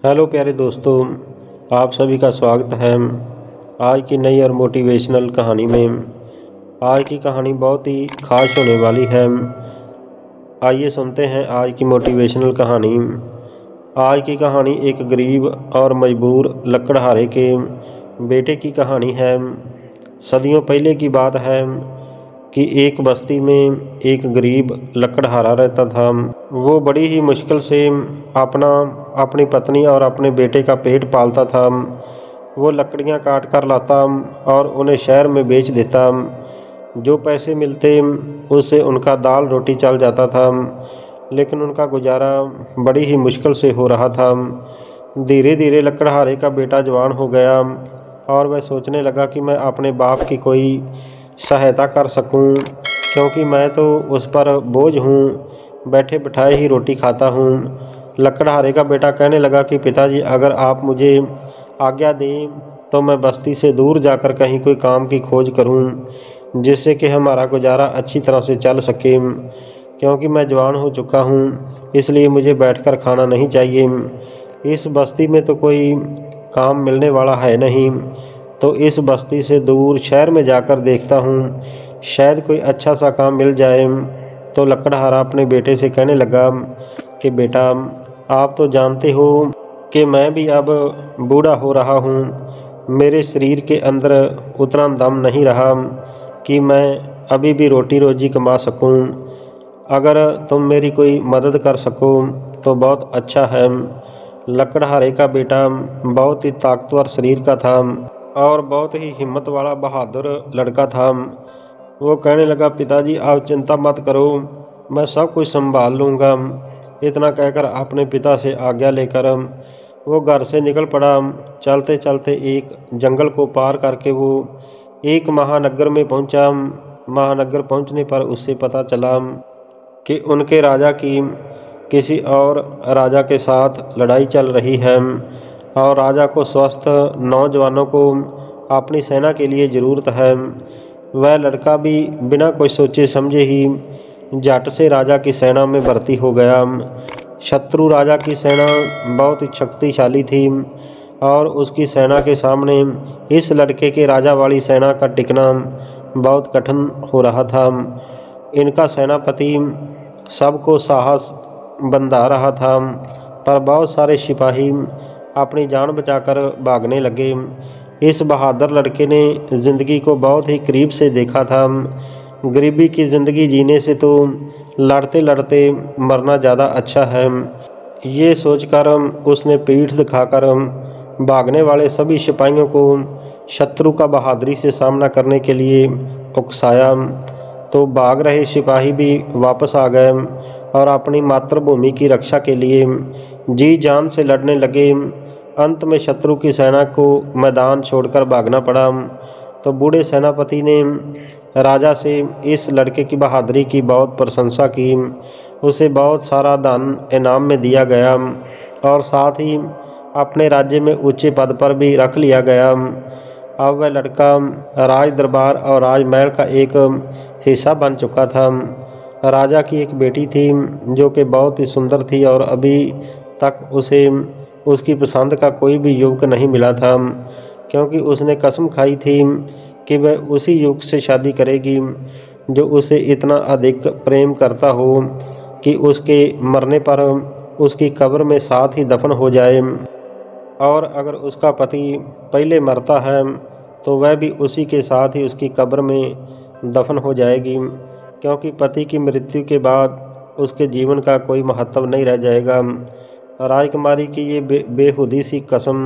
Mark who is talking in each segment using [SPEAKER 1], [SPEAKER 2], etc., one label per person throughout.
[SPEAKER 1] Hello प्यारे दोस्तों, आप सभी का स्वागत है आज की नई और मोटिवेशनल कहानी में। आज की कहानी बहुत ही खास होने वाली है। आइए सुनते हैं आज की मोटिवेशनल कहानी। आज की कहानी एक गरीब और मजबूर लकड़हारे के बेटे की कहानी है। सदियों पहले की बात है कि एक बस्ती में एक गरीब लकड़हारा रहता था। वो बड़ी ही मुश्किल से अपनी पत्नी और अपने बेटे का पेट पालता था। वो लकड़ियाँ काट कर लाता और उन्हें शहर में बेच देता। जो पैसे मिलते उससे उनका दाल रोटी चल जाता था, लेकिन उनका गुजारा बड़ी ही मुश्किल से हो रहा था। धीरे धीरे लकड़हारे का बेटा जवान हो गया और वह सोचने लगा कि मैं अपने बाप की कोई सहायता कर सकूं, क्योंकि मैं तो उस पर बोझ हूँ, बैठे बिठाए ही रोटी खाता हूँ। लकड़हारे का बेटा कहने लगा कि पिताजी, अगर आप मुझे आज्ञा दें तो मैं बस्ती से दूर जाकर कहीं कोई काम की खोज करूं, जिससे कि हमारा गुजारा अच्छी तरह से चल सके। क्योंकि मैं जवान हो चुका हूं, इसलिए मुझे बैठकर खाना नहीं चाहिए। इस बस्ती में तो कोई काम मिलने वाला है नहीं, तो इस बस्ती से दूर शहर में जाकर देखता हूँ, शायद कोई अच्छा सा काम मिल जाए। तो लकड़हारा अपने बेटे से कहने लगा कि बेटा, आप तो जानते हो कि मैं भी अब बूढ़ा हो रहा हूँ। मेरे शरीर के अंदर उतना दम नहीं रहा कि मैं अभी भी रोटी रोजी कमा सकूँ। अगर तुम मेरी कोई मदद कर सको तो बहुत अच्छा है। लकड़हारे का बेटा बहुत ही ताकतवर शरीर का था और बहुत ही हिम्मत वाला बहादुर लड़का था। वो कहने लगा, पिताजी आप चिंता मत करो, मैं सब कुछ संभाल लूँगा। इतना कहकर अपने पिता से आज्ञा लेकर वो घर से निकल पड़ा। चलते चलते एक जंगल को पार करके वो एक महानगर में पहुंचा। महानगर पहुंचने पर उससे पता चला कि उनके राजा की किसी और राजा के साथ लड़ाई चल रही है और राजा को स्वस्थ नौजवानों को अपनी सेना के लिए ज़रूरत है। वह लड़का भी बिना कुछ सोचे समझे ही झट से राजा की सेना में भर्ती हो गया। शत्रु राजा की सेना बहुत ही शक्तिशाली थी और उसकी सेना के सामने इस लड़के के राजा वाली सेना का टिकना बहुत कठिन हो रहा था। इनका सेनापति सबको साहस बंधा रहा था, पर बहुत सारे सिपाही अपनी जान बचाकर भागने लगे। इस बहादुर लड़के ने ज़िंदगी को बहुत ही करीब से देखा था। गरीबी की ज़िंदगी जीने से तो लड़ते लड़ते मरना ज़्यादा अच्छा है। ये सोचकर उसने पीठ दिखाकर भागने वाले सभी सिपाहियों को शत्रु का बहादुरी से सामना करने के लिए उकसाया। तो भाग रहे सिपाही भी वापस आ गए और अपनी मातृभूमि की रक्षा के लिए जी जान से लड़ने लगे। अंत में शत्रु की सेना को मैदान छोड़कर भागना पड़ा। तो बूढ़े सेनापति ने राजा से इस लड़के की बहादुरी की बहुत प्रशंसा की। उसे बहुत सारा धन इनाम में दिया गया और साथ ही अपने राज्य में ऊंचे पद पर भी रख लिया गया। अब वह लड़का राज दरबार और राजमहल का एक हिस्सा बन चुका था। राजा की एक बेटी थी जो कि बहुत ही सुंदर थी और अभी तक उसे उसकी पसंद का कोई भी युवक नहीं मिला था, क्योंकि उसने कसम खाई थी कि वह उसी युवक से शादी करेगी जो उसे इतना अधिक प्रेम करता हो कि उसके मरने पर उसकी कब्र में साथ ही दफन हो जाए। और अगर उसका पति पहले मरता है तो वह भी उसी के साथ ही उसकी कब्र में दफन हो जाएगी, क्योंकि पति की मृत्यु के बाद उसके जीवन का कोई महत्व नहीं रह जाएगा। राजकुमारी की ये बेहुदी सी कसम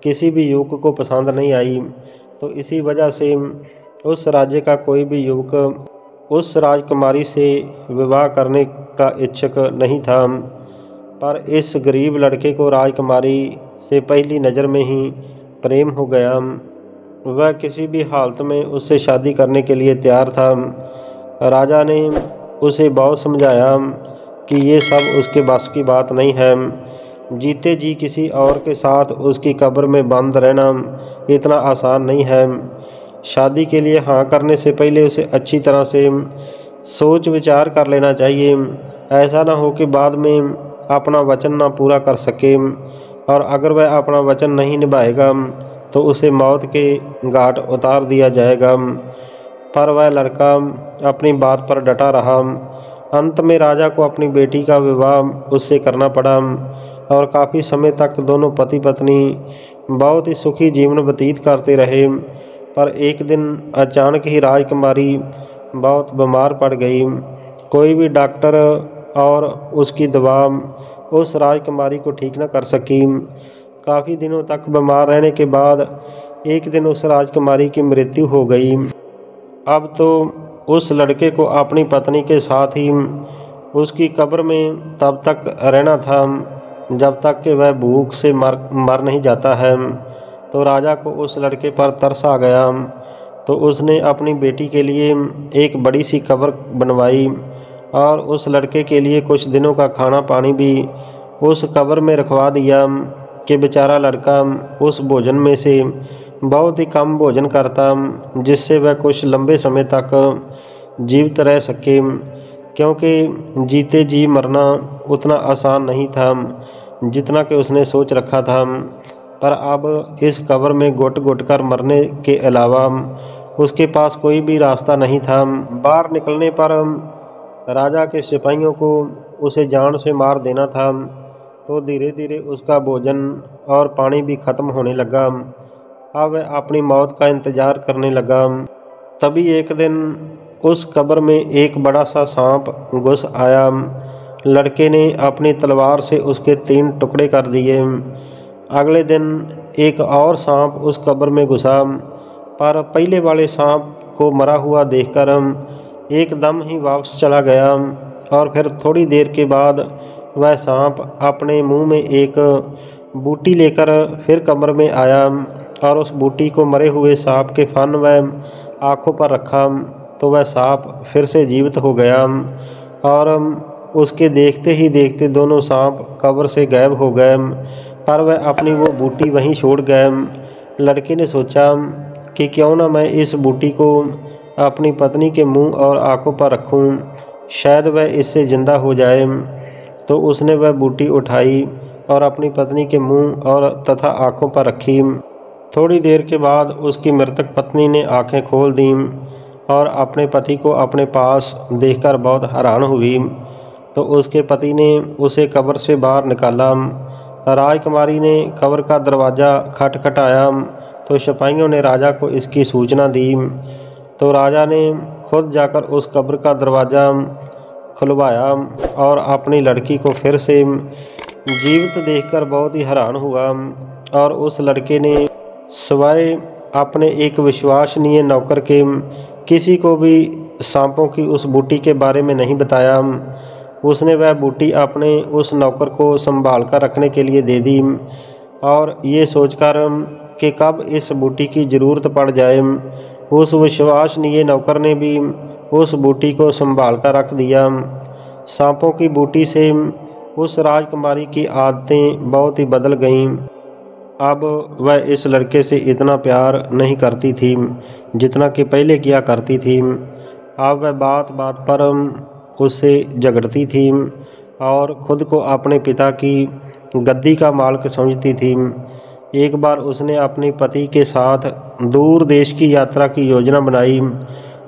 [SPEAKER 1] किसी भी युवक को पसंद नहीं आई, तो इसी वजह से उस राज्य का कोई भी युवक उस राजकुमारी से विवाह करने का इच्छुक नहीं था। पर इस गरीब लड़के को राजकुमारी से पहली नज़र में ही प्रेम हो गया। वह किसी भी हालत में उससे शादी करने के लिए तैयार था। राजा ने उसे बहुत समझाया कि ये सब उसके बस की बात नहीं है। जीते जी किसी और के साथ उसकी कब्र में बंद रहना इतना आसान नहीं है। शादी के लिए हाँ करने से पहले उसे अच्छी तरह से सोच विचार कर लेना चाहिए। ऐसा ना हो कि बाद में अपना वचन ना पूरा कर सके। और अगर वह अपना वचन नहीं निभाएगा तो उसे मौत के घाट उतार दिया जाएगा। पर वह लड़का अपनी बात पर डटा रहा। अंत में राजा को अपनी बेटी का विवाह उससे करना पड़ा और काफ़ी समय तक दोनों पति पत्नी बहुत ही सुखी जीवन व्यतीत करते रहे। पर एक दिन अचानक ही राजकुमारी बहुत बीमार पड़ गई। कोई भी डॉक्टर और उसकी दवा उस राजकुमारी को ठीक न कर सकी। काफ़ी दिनों तक बीमार रहने के बाद एक दिन उस राजकुमारी की मृत्यु हो गई। अब तो उस लड़के को अपनी पत्नी के साथ ही उसकी कब्र में तब तक रहना था जब तक कि वह भूख से मर नहीं जाता है। तो राजा को उस लड़के पर तरस आ गया, तो उसने अपनी बेटी के लिए एक बड़ी सी कब्र बनवाई और उस लड़के के लिए कुछ दिनों का खाना पानी भी उस कब्र में रखवा दिया कि बेचारा लड़का उस भोजन में से बहुत ही कम भोजन करता जिससे वह कुछ लंबे समय तक जीवित रह सके, क्योंकि जीते जी मरना उतना आसान नहीं था जितना कि उसने सोच रखा था। पर अब इस कब्र में घुट घुट कर मरने के अलावा उसके पास कोई भी रास्ता नहीं था। बाहर निकलने पर राजा के सिपाहियों को उसे जान से मार देना था। तो धीरे धीरे उसका भोजन और पानी भी खत्म होने लगा। अब वह अपनी मौत का इंतज़ार करने लगा। तभी एक दिन उस कब्र में एक बड़ा सा सांप घुस आया। लड़के ने अपनी तलवार से उसके 3 टुकड़े कर दिए। अगले दिन एक और सांप उस कब्र में घुसा, पर पहले वाले सांप को मरा हुआ देखकर एकदम ही वापस चला गया। और फिर थोड़ी देर के बाद वह सांप अपने मुंह में एक बूटी लेकर फिर कब्र में आया और उस बूटी को मरे हुए सांप के फन व आँखों पर रखा। तो वह सांप फिर से जीवित हो गया और उसके देखते ही देखते दोनों सांप कब्र से गायब हो गए, पर वह अपनी वो बूटी वहीं छोड़ गए। लड़के ने सोचा कि क्यों ना मैं इस बूटी को अपनी पत्नी के मुंह और आँखों पर रखूं, शायद वह इससे ज़िंदा हो जाए। तो उसने वह बूटी उठाई और अपनी पत्नी के मुंह और तथा आँखों पर रखी। थोड़ी देर के बाद उसकी मृतक पत्नी ने आँखें खोल दीं और अपने पति को अपने पास देखकर बहुत हैरान हुई। तो उसके पति ने उसे कब्र से बाहर निकाला। राजकुमारी ने कब्र का दरवाज़ा खटखटाया तो सिपाहियों ने राजा को इसकी सूचना दी। तो राजा ने खुद जाकर उस कब्र का दरवाज़ा खुलवाया और अपनी लड़की को फिर से जीवित देखकर बहुत ही हैरान हुआ। और उस लड़के ने सिवाय अपने एक विश्वसनीय नौकर के किसी को भी सांपों की उस बूटी के बारे में नहीं बताया। उसने वह बूटी अपने उस नौकर को संभाल कर रखने के लिए दे दी और ये सोचकर कि कब इस बूटी की ज़रूरत पड़ जाए, उस विश्वसनीय नौकर ने भी उस बूटी को संभाल कर रख दिया। सांपों की बूटी से उस राजकुमारी की आदतें बहुत ही बदल गईं। अब वह इस लड़के से इतना प्यार नहीं करती थी जितना कि पहले किया करती थी। अब वह बात बात पर उससे झगड़ती थी और ख़ुद को अपने पिता की गद्दी का मालिक समझती थी। एक बार उसने अपने पति के साथ दूर देश की यात्रा की योजना बनाई।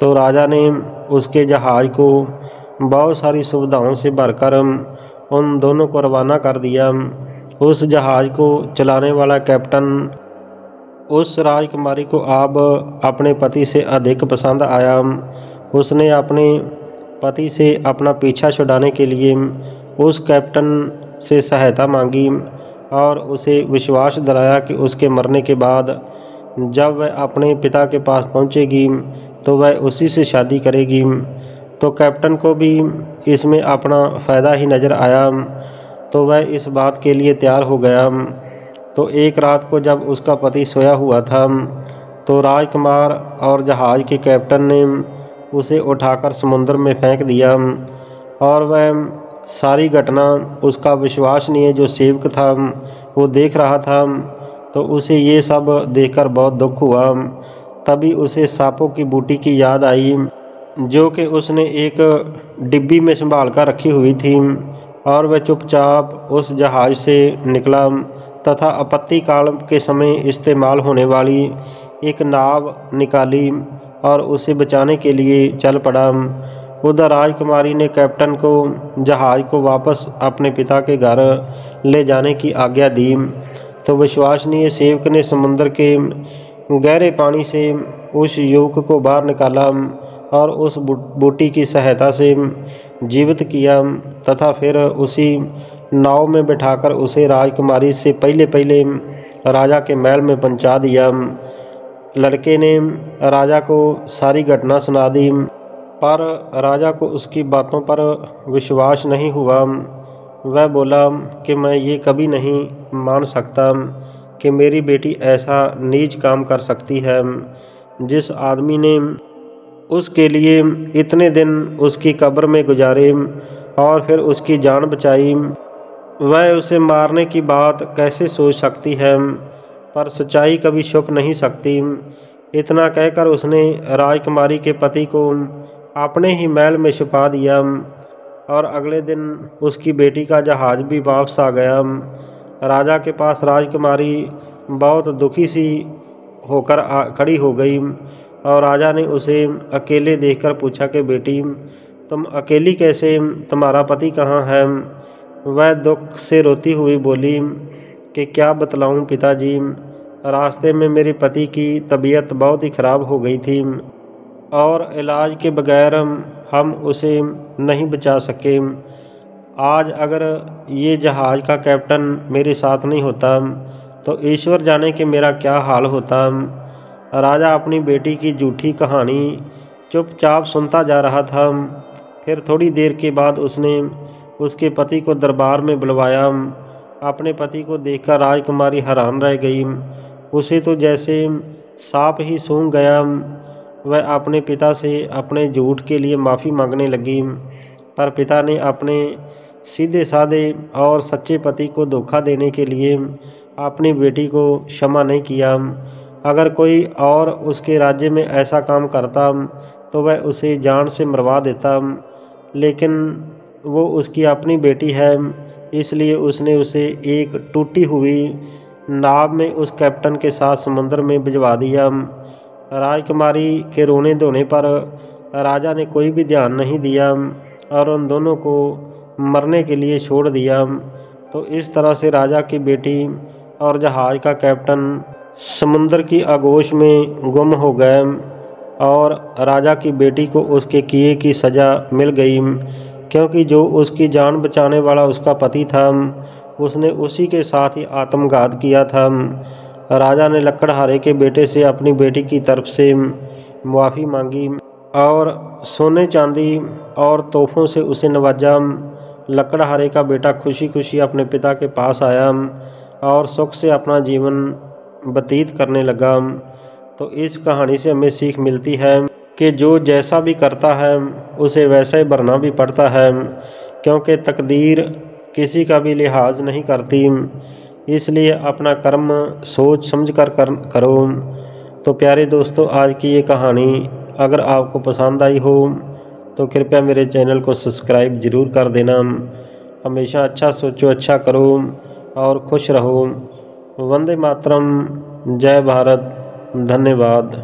[SPEAKER 1] तो राजा ने उसके जहाज़ को बहुत सारी सुविधाओं से भरकर उन दोनों को रवाना कर दिया। उस जहाज़ को चलाने वाला कैप्टन उस राजकुमारी को अब अपने पति से अधिक पसंद आया। उसने अपने पति से अपना पीछा छुड़ाने के लिए उस कैप्टन से सहायता मांगी और उसे विश्वास दिलाया कि उसके मरने के बाद जब वह अपने पिता के पास पहुंचेगी तो वह उसी से शादी करेगी। तो कैप्टन को भी इसमें अपना फ़ायदा ही नज़र आया, तो वह इस बात के लिए तैयार हो गया। तो एक रात को जब उसका पति सोया हुआ था तो राजकुमार और जहाज़ के कैप्टन ने उसे उठाकर समुद्र में फेंक दिया और वह सारी घटना उसका विश्वसनीय जो सेवक था वो देख रहा था। तो उसे ये सब देखकर बहुत दुख हुआ। तभी उसे सांपों की बूटी की याद आई जो कि उसने एक डिब्बी में संभाल कर रखी हुई थी और वह चुपचाप उस जहाज़ से निकला तथा आपत्ति काल के समय इस्तेमाल होने वाली एक नाव निकाली और उसे बचाने के लिए चल पड़ा। उधर राजकुमारी ने कैप्टन को जहाज़ को वापस अपने पिता के घर ले जाने की आज्ञा दी, तो विश्वसनीय सेवक ने समुद्र के गहरे पानी से उस युवक को बाहर निकाला और उस बूटी की सहायता से जीवित किया तथा फिर उसी नाव में बिठाकर उसे राजकुमारी से पहले राजा के महल में पहुंचा दिया। लड़के ने राजा को सारी घटना सुना दी, पर राजा को उसकी बातों पर विश्वास नहीं हुआ। वह बोला कि मैं ये कभी नहीं मान सकता कि मेरी बेटी ऐसा नीच काम कर सकती है। जिस आदमी ने उसके लिए इतने दिन उसकी कब्र में गुजारे और फिर उसकी जान बचाई, वह उसे मारने की बात कैसे सोच सकती है। पर सच्चाई कभी छुप नहीं सकती। इतना कहकर उसने राजकुमारी के पति को अपने ही महल में छुपा दिया और अगले दिन उसकी बेटी का जहाज़ भी वापस आ गया। राजा के पास राजकुमारी बहुत दुखी सी होकर खड़ी हो गई और राजा ने उसे अकेले देखकर पूछा कि बेटी, तुम अकेली कैसे, तुम्हारा पति कहाँ है। वह दुख से रोती हुई बोली कि क्या बतलाऊं पिताजी, रास्ते में मेरे पति की तबीयत बहुत ही ख़राब हो गई थी और इलाज के बगैर हम उसे नहीं बचा सके। आज अगर ये जहाज़ का कैप्टन मेरे साथ नहीं होता तो ईश्वर जाने कि मेरा क्या हाल होता। राजा अपनी बेटी की झूठी कहानी चुपचाप सुनता जा रहा था। फिर थोड़ी देर के बाद उसने उसके पति को दरबार में बुलवाया। अपने पति को देखकर राजकुमारी हैरान रह गई। उसे तो जैसे सांप ही सूंघ गया। वह अपने पिता से अपने झूठ के लिए माफ़ी मांगने लगी, पर पिता ने अपने सीधे साधे और सच्चे पति को धोखा देने के लिए अपनी बेटी को क्षमा नहीं किया। अगर कोई और उसके राज्य में ऐसा काम करता तो वह उसे जान से मरवा देता, लेकिन वो उसकी अपनी बेटी है, इसलिए उसने उसे एक टूटी हुई नाव में उस कैप्टन के साथ समुद्र में भिजवा दिया। राजकुमारी के रोने धोने पर राजा ने कोई भी ध्यान नहीं दिया और उन दोनों को मरने के लिए छोड़ दिया। तो इस तरह से राजा की बेटी और जहाज़ का कैप्टन समुद्र की आगोश में गुम हो गए और राजा की बेटी को उसके किए की सज़ा मिल गई, क्योंकि जो उसकी जान बचाने वाला उसका पति था उसने उसी के साथ ही आत्मघात किया था। राजा ने लकड़हारे के बेटे से अपनी बेटी की तरफ से माफ़ी मांगी और सोने चांदी और तोहफों से उसे नवाजा। लकड़हारे का बेटा खुशी खुशी अपने पिता के पास आया और सुख से अपना जीवन व्यतीत करने लगा। तो इस कहानी से हमें सीख मिलती है कि जो जैसा भी करता है उसे वैसा ही भरना भी पड़ता है, क्योंकि तकदीर किसी का भी लिहाज नहीं करती। इसलिए अपना कर्म सोच समझ कर करो। तो प्यारे दोस्तों, आज की ये कहानी अगर आपको पसंद आई हो तो कृपया मेरे चैनल को सब्सक्राइब ज़रूर कर देना। हमेशा अच्छा सोचो, अच्छा करो और खुश रहो। वंदे मातरम। जय भारत। धन्यवाद।